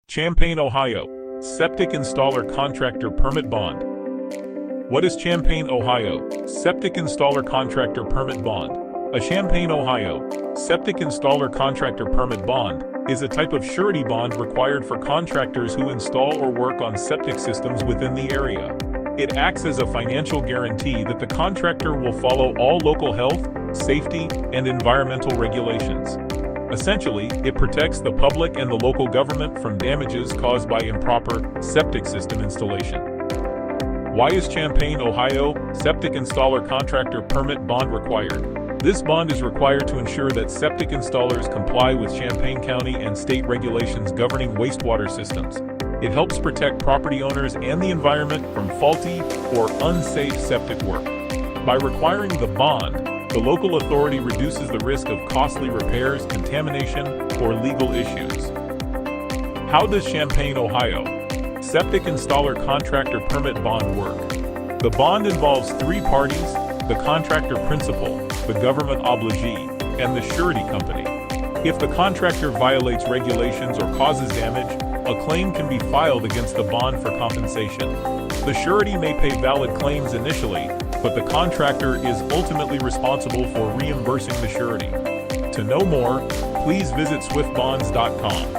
Champaign, Ohio. Septic Installer Contractor Permit Bond. What is Champaign, Ohio Septic Installer Contractor Permit Bond? A Champaign, Ohio Septic Installer Contractor Permit Bond is a type of surety bond required for contractors who install or work on septic systems within the area. It acts as a financial guarantee that the contractor will follow all local health, safety, and environmental regulations. Essentially, it protects the public and the local government from damages caused by improper septic system installation. Why is Champaign, Ohio Septic Installer Contractor Permit Bond required? This bond is required to ensure that septic installers comply with Champaign County and state regulations governing wastewater systems. It helps protect property owners and the environment from faulty or unsafe septic work. By requiring the bond, the local authority reduces the risk of costly repairs, contamination, or legal issues. How does Champaign, Ohio Septic Installer Contractor Permit Bond work? The bond involves three parties: the contractor principal, the government obligee, and the surety company. If the contractor violates regulations or causes damage, a claim can be filed against the bond for compensation. The surety may pay valid claims initially, but the contractor is ultimately responsible for reimbursing the surety. To know more, please visit swiftbonds.com.